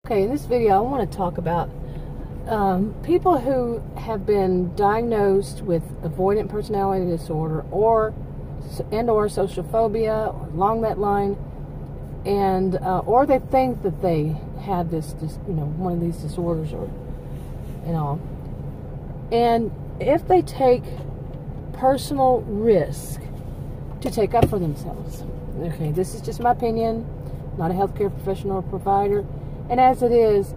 Okay, in this video I want to talk about people who have been diagnosed with avoidant personality disorder or social phobia or along that line, and or they think that they have this one of these disorders or and if they take personal risk to take up for themselves. Okay, this is just my opinion, not a healthcare professional or provider. And as it is,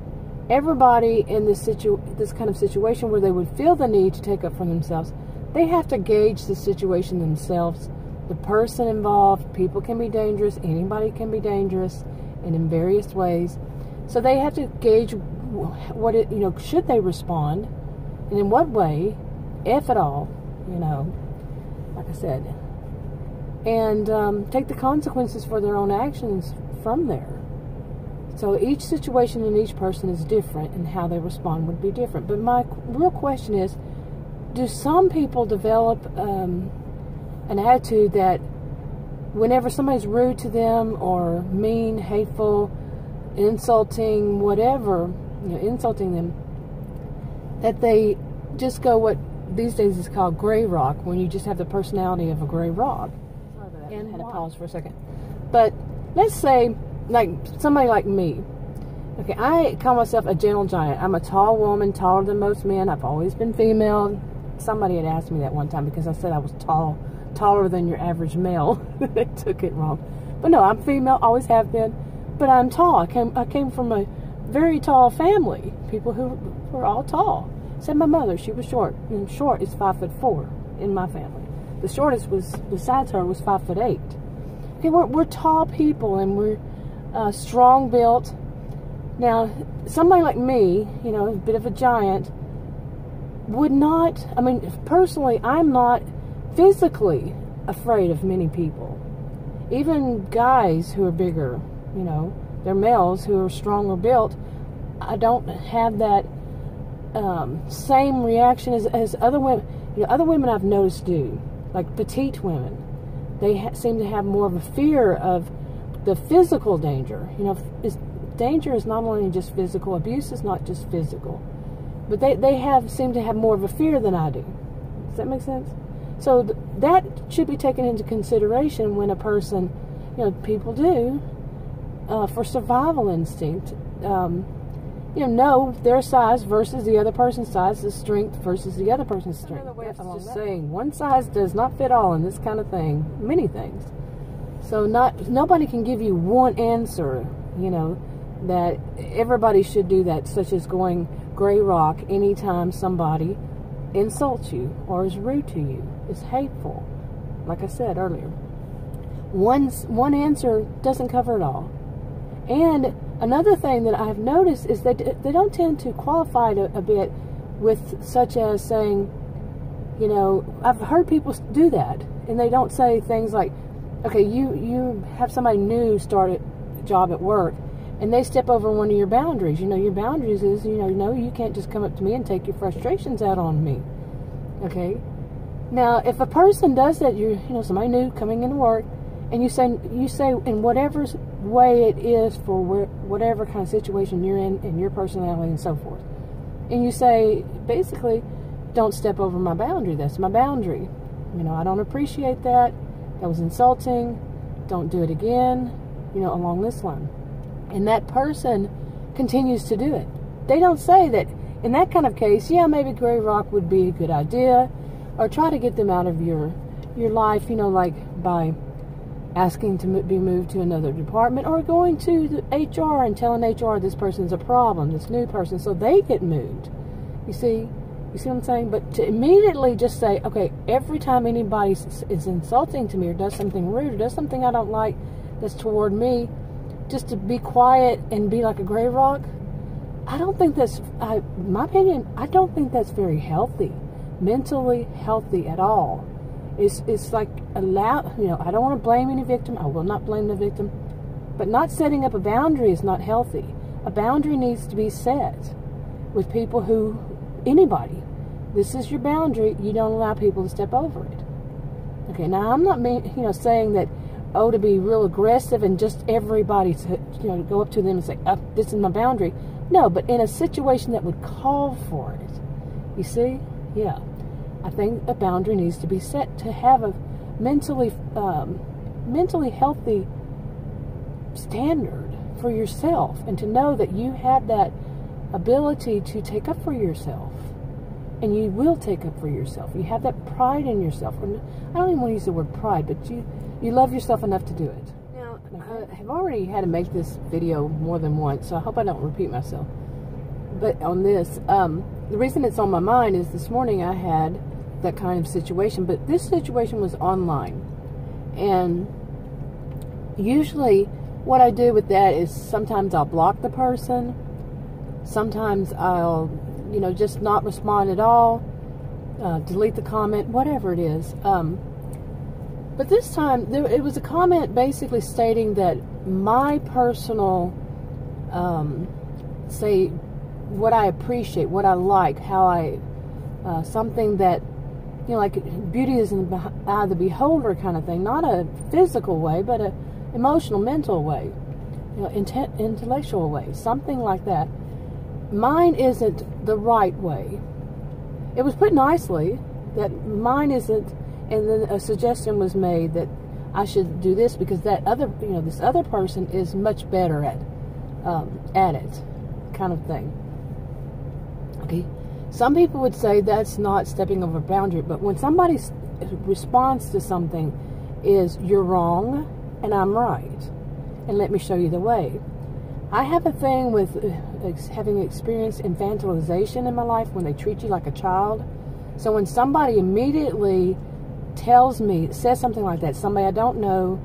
everybody in this kind of situation where they would feel the need to take up for themselves, they have to gauge the situation themselves. The person involved, people can be dangerous, anybody can be dangerous, and in various ways. So they have to gauge what should they respond, and in what way, if at all, like I said, and take the consequences for their own actions from there. So each situation and each person is different, and how they respond would be different. But my real question is, do some people develop an attitude that whenever somebody's rude to them or mean, hateful, insulting, whatever, insulting them, that they just go what these days is called gray rock, when you just have the personality of a gray rock? Sorry about that. And I had to pause for a second. But let's say, like somebody like me. Okay, I call myself a gentle giant. I'm a tall woman, taller than most men. I've always been female. Somebody had asked me that one time because I said I was taller than your average male. They took it wrong. But no, I'm female, always have been. But I'm tall. I came from a very tall family. People who were all tall. Except my mother, she was short. And short is 5'4" in my family. The shortest was, besides her, was 5'8". Okay, we're tall people, and we're strong built. Now, somebody like me, a bit of a giant, would not, personally, I'm not physically afraid of many people. Even guys who are bigger, they're males who are stronger built, I don't have that same reaction as other women. Other women I've noticed do, like petite women. They seem to have more of a fear of the physical danger. Danger is not only just physical. Abuse is not just physical. But they seem to have more of a fear than I do. Does that make sense? So that should be taken into consideration when a person, people do, for survival instinct, know their size versus the other person's size, the strength versus the other person's strength. That's just saying one size does not fit all in this kind of thing, many things. So nobody can give you one answer, that everybody should do that, such as going gray rock anytime somebody insults you or is rude to you, is hateful. Like I said earlier, one answer doesn't cover it all. And another thing that I've noticed is that they don't tend to qualify it a bit with, such as saying, I've heard people do that, and they don't say things like, okay, you have somebody new start a job at work, and they step over one of your boundaries. Your boundaries is, you can't just come up to me and take your frustrations out on me. Okay? Now, if a person does that, somebody new coming into work, and you say in whatever way it is for whatever kind of situation you're in and your personality and so forth, and you say, basically, don't step over my boundary. That's my boundary. I don't appreciate that. That was insulting. Don't do it again. Along this line. And that person continues to do it. They don't say that in that kind of case, yeah, maybe gray rock would be a good idea, or try to get them out of your life, like by asking to be moved to another department, or going to the HR and telling HR this person's a problem, this new person, so they get moved. You see what I'm saying? But to immediately just say, okay, every time anybody is insulting to me or does something rude or does something I don't like that's toward me, just to be quiet and be like a gray rock, I don't think that's, my opinion, I don't think that's very healthy, mentally healthy at all. It's like I don't want to blame any victim. I will not blame the victim. But not setting up a boundary is not healthy. A boundary needs to be set with people anybody. This is your boundary. You don't allow people to step over it. Okay, now I'm not saying that to be real aggressive and just everybody to, go up to them and say, this is my boundary. No, but in a situation that would call for it. You see? Yeah. I think a boundary needs to be set to have a mentally healthy standard for yourself, and to know that you have that ability to take up for yourself, and you will take up for yourself. You have that pride in yourself. I don't even want to use the word pride, but you love yourself enough to do it. Now, I have already had to make this video more than once, so I hope I don't repeat myself. But on this, the reason it's on my mind is this morning I had that kind of situation, but this situation was online. And usually what I do with that is sometimes I'll block the person, sometimes I'll, just not respond at all, delete the comment, whatever it is. But this time, it was a comment basically stating that my personal, say, what I appreciate, what I like, how I, something that, like beauty is in the eye of the beholder kind of thing. Not a physical way, but a emotional, mental way, intellectual way, something like that. Mine isn't the right way. It was put nicely that mine isn't, and then a suggestion was made that I should do this because that other, this other person is much better at it, kind of thing. Okay. Some people would say that's not stepping over a boundary, but when somebody responds to something is, you're wrong and I'm right, and let me show you the way. I have a thing with having experienced infantilization in my life when they treat you like a child. So when somebody immediately says something like that, somebody I don't know,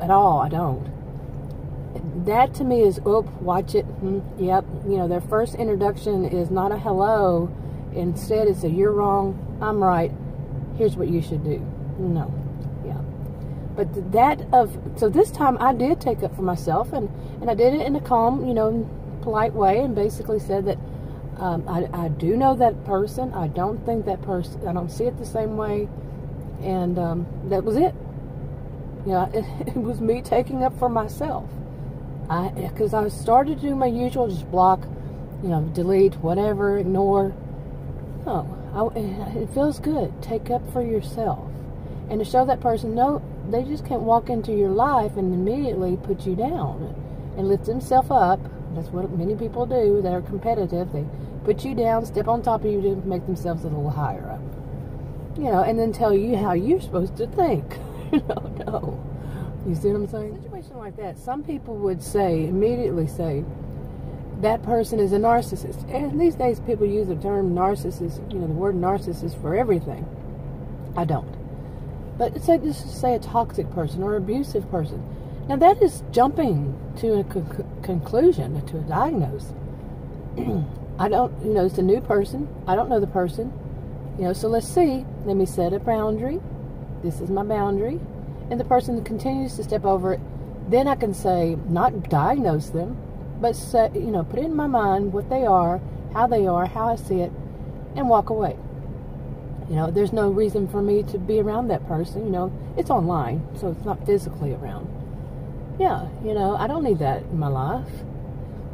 at all, I don't. That to me is, watch it, yep. Their first introduction is not a hello. Instead, it's a, you're wrong, I'm right, here's what you should do. No, yeah. But so this time I did take up for myself, and I did it in a calm, polite way, and basically said that I do know that person, I don't think that person, I don't see it the same way, and that was it. It was me taking up for myself. Because I started to do my usual, just block, delete, whatever, ignore. No, it feels good. Take up for yourself. And to show that person, no, they just can't walk into your life and immediately put you down and lift themselves up. That's what many people do. They're competitive. They put you down, step on top of you to make themselves a little higher up. And then tell you how you're supposed to think. No. You see what I'm saying? In a situation like that, some people would immediately say, that person is a narcissist. And these days people use the term narcissist, the word narcissist for everything. I don't. But say a toxic person or abusive person. Now that is jumping to a conclusion, to a diagnosis. I don't, it's a new person. I don't know the person. So let's see. Let me set a boundary. This is my boundary. And the person continues to step over it, then I can say, not diagnose them, but say, put it in my mind what they are, how I see it, and walk away. There's no reason for me to be around that person. It's online, so it's not physically around. Yeah, I don't need that in my life.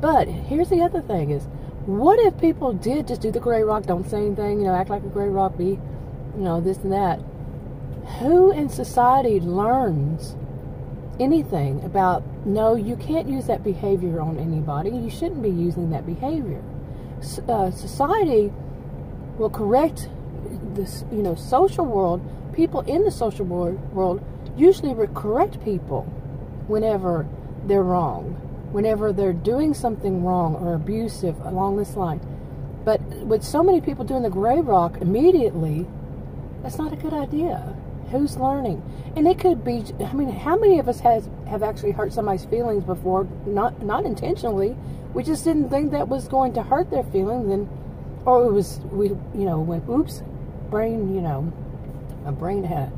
But here's the other thing is, what if people did just do the gray rock, don't say anything, act like a gray rock, be, this and that? Who in society learns anything about, no, you can't use that behavior on anybody. You shouldn't be using that behavior. Society will correct this, social world. People in the social world usually correct people whenever they're wrong, whenever they're doing something wrong or abusive along this line. But with so many people doing the gray rock immediately, that's not a good idea. Who's learning? And it could be, how many of us have actually hurt somebody's feelings before, not intentionally. We just didn't think that was going to hurt their feelings, or it was, went, oops, brain, a brain had,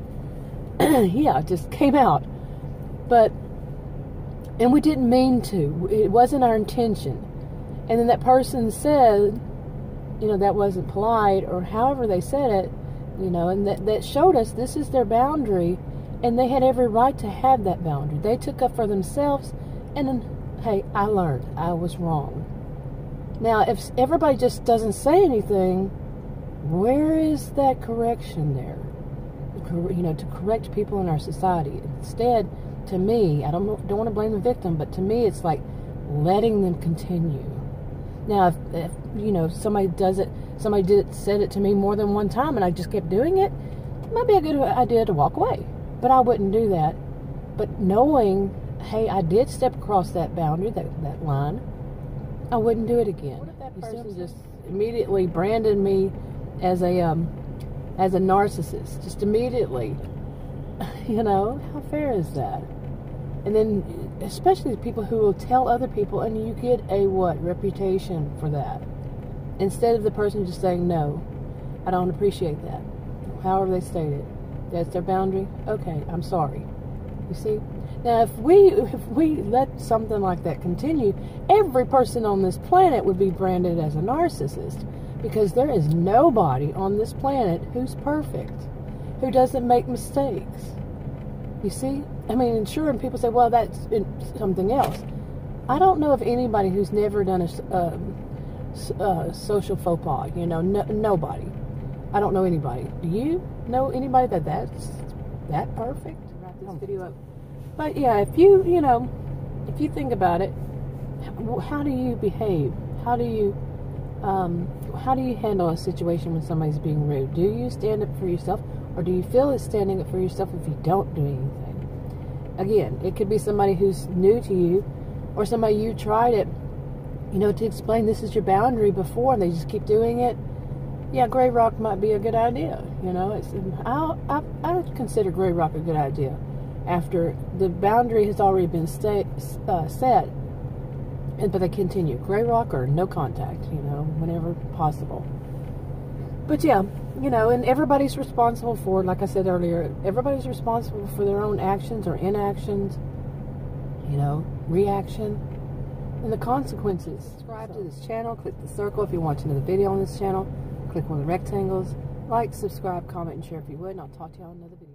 yeah, it just came out. And we didn't mean to. It wasn't our intention. And then that person said, that wasn't polite, or however they said it, and that showed us this is their boundary, And they had every right to have that boundary. They took up for themselves, and then, hey, I learned. I was wrong. Now, if everybody just doesn't say anything, where is that correction there? To correct people in our society. Instead, to me, I don't want to blame the victim, but to me, it's like letting them continue. Now, if somebody said it to me more than one time, and I just kept doing it, it might be a good idea to walk away. But I wouldn't do that. But knowing, hey, I did step across that boundary, that line, I wouldn't do it again. What if that person just immediately branded me as a narcissist? Just immediately. How fair is that? And then, especially the people who will tell other people, and you get a reputation for that. Instead of the person just saying, no, I don't appreciate that. However they state it. That's their boundary. Okay, I'm sorry. You see? Now, if we let something like that continue, every person on this planet would be branded as a narcissist, because there is nobody on this planet who's perfect, who doesn't make mistakes. You see? I mean, sure, and people say, well, that's something else. I don't know of anybody who's never done a social faux pas. Nobody. I don't know anybody. Do you know anybody that's that perfect? Wrap this video up. But yeah, if you think about it, how do you behave? How do you handle a situation when somebody's being rude? Do you stand up for yourself, or do you feel it's standing up for yourself if you don't do anything? Again, it could be somebody who's new to you, or somebody you tried it, to explain this is your boundary before, and they just keep doing it. Yeah, gray rock might be a good idea. I consider gray rock a good idea after the boundary has already been set, but they continue. Gray rock or no contact, whenever possible. But yeah, and everybody's responsible for, like I said earlier, everybody's responsible for their own actions or inactions, reaction, and the consequences. Subscribe to this channel, click the circle if you want another video on this channel. Click on the rectangles, like, subscribe, comment, and share if you would, and I'll talk to you on another video.